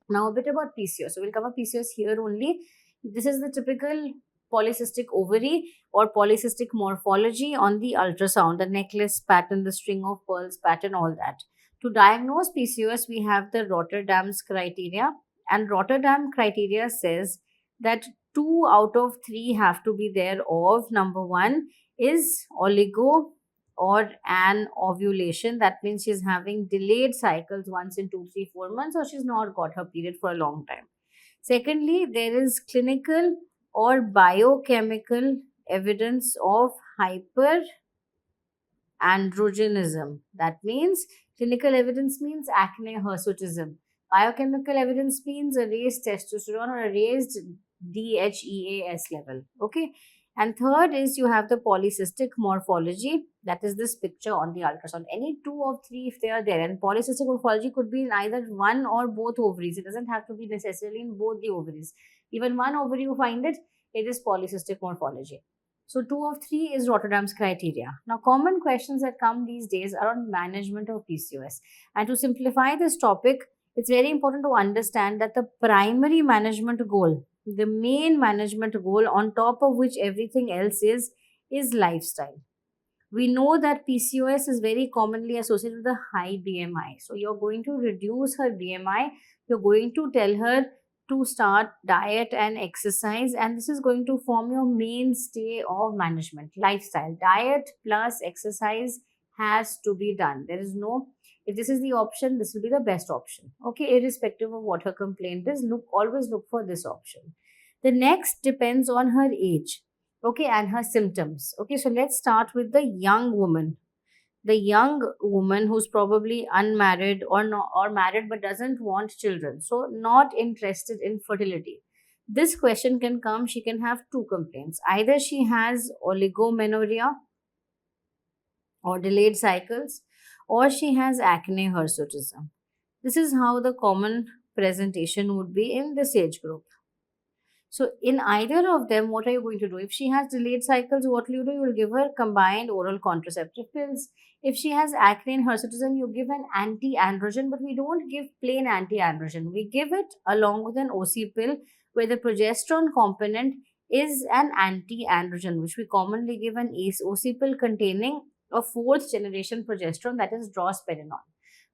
Now a bit about PCOS. So we'll cover PCOS here only. This is the typical polycystic ovary or polycystic morphology on the ultrasound, the necklace pattern, the string of pearls pattern, all that. To diagnose PCOS, we have the Rotterdam's criteria, and Rotterdam criteria says that 2 out of 3 have to be there of number one is oligo or an ovulation. That means she's having delayed cycles once in 2, 3, 4 months, or she's not got her period for a long time. Secondly, there is clinical or biochemical evidence of hyperandrogenism. That means clinical evidence means acne, hirsutism. Biochemical evidence means a raised testosterone or a raised DHEAS level. Okay. And third is you have the polycystic morphology. That is this picture on the ultrasound. Any 2 of 3 if they are there. And polycystic morphology could be in either one or both ovaries. It doesn't have to be necessarily in both the ovaries. Even one ovary you find it, it is polycystic morphology. So 2 of 3 is Rotterdam's criteria. Now, common questions that come these days are on management of PCOS. And to simplify this topic, it's very important to understand that the primary management goal, the main management goal on top of which everything else is lifestyle. We know that PCOS is very commonly associated with a high BMI. So you're going to reduce her BMI. You're going to tell her to start diet and exercise, and this is going to form your mainstay of management. Lifestyle, diet plus exercise has to be done. There is no, if this is the option, this will be the best option. Okay, irrespective of what her complaint is, always look for this option. The next depends on her age, okay, and her symptoms. Okay, so let's start with the young woman. The young woman who's probably unmarried or not, or married but doesn't want children, so not interested in fertility. This question can come, she can have two complaints. Either she has oligomenorrhea or delayed cycles, or she has acne, hirsutism. This is how the common presentation would be in this age group. So, in either of them, what are you going to do? If she has delayed cycles, what will you do? You will give her combined oral contraceptive pills. If she has acne and hirsutism, you give an anti-androgen, but we don't give plain anti-androgen. We give it along with an OC pill where the progesterone component is an anti-androgen, which we commonly give an OC pill containing a fourth generation progesterone, that is drospirenol.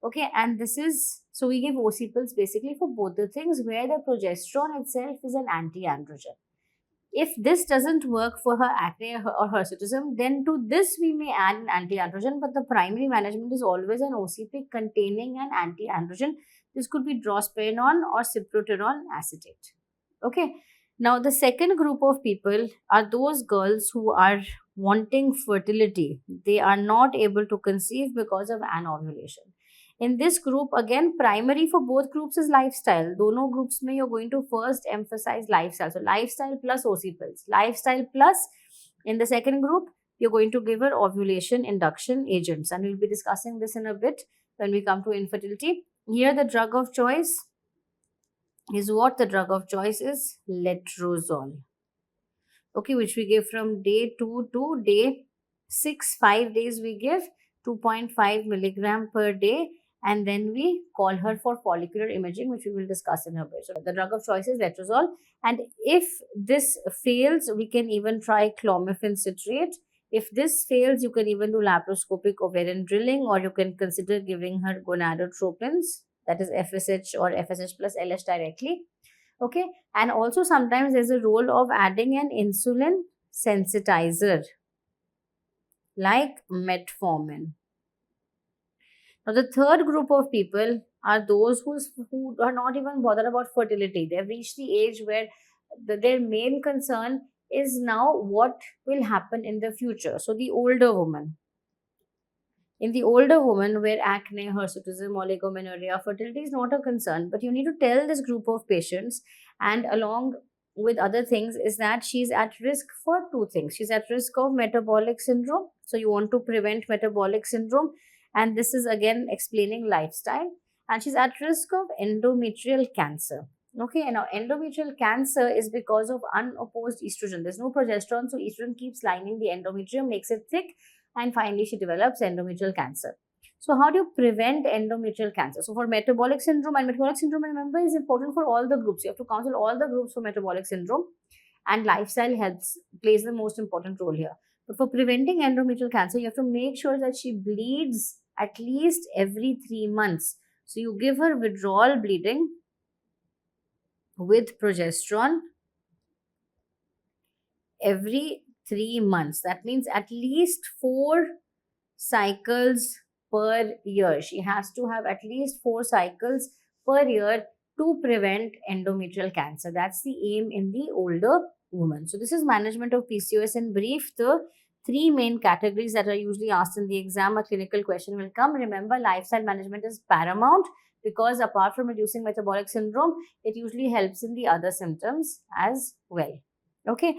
Okay, and this is, so we give OC pills basically for both the things where the progesterone itself is an anti-androgen. If this doesn't work for her acne or hirsutism, then to this we may add an anti-androgen, but the primary management is always an OCP containing an anti-androgen. This could be drospirenol or cyproterol acetate. Okay. Now, the second group of people are those girls who are wanting fertility. They are not able to conceive because of anovulation. In this group, again, primary for both groups is lifestyle. Dono groups mein you're going to first emphasize lifestyle. So lifestyle plus OC pills. Lifestyle plus, in the second group, you're going to give her ovulation induction agents. And we'll be discussing this in a bit when we come to infertility. Here the drug of choice is what? The drug of choice is letrozole. Okay, which we give from day 2 to day 6. 5 days we give 2.5 milligram per day, and then we call her for follicular imaging, which we will discuss in a bit. So the drug of choice is letrozole, and if this fails, we can even try clomiphene citrate. If this fails, you can even do laparoscopic ovarian drilling, or you can consider giving her gonadotropins, that is FSH or FSH plus LH directly. Okay, and also sometimes there's a role of adding an insulin sensitizer like metformin. Now, the third group of people are those who are not even bothered about fertility. They've reached the age where their main concern is now what will happen in the future. So, the older woman. In the older woman where acne, hirsutism, oligomenorrhea, fertility is not a concern, but you need to tell this group of patients, and along with other things, is that she's at risk for two things. She's at risk of metabolic syndrome. So, you want to prevent metabolic syndrome, and this is again explaining lifestyle, and she's at risk of endometrial cancer. Okay, and now endometrial cancer is because of unopposed estrogen. There's no progesterone, so estrogen keeps lining the endometrium, makes it thick, and finally she develops endometrial cancer. So how do you prevent endometrial cancer? So for metabolic syndrome, and metabolic syndrome, remember, is important for all the groups. You have to counsel all the groups for metabolic syndrome, and lifestyle health plays the most important role here. But for preventing endometrial cancer, you have to make sure that she bleeds at least every 3 months. So you give her withdrawal bleeding with progesterone every 3 months. That means at least 4 cycles per year. She has to have at least 4 cycles per year to prevent endometrial cancer. That's the aim in the older woman. So this is management of PCOS in brief. The 3 main categories that are usually asked in the exam, a clinical question will come. Remember, lifestyle management is paramount, because apart from reducing metabolic syndrome, it usually helps in the other symptoms as well. Okay.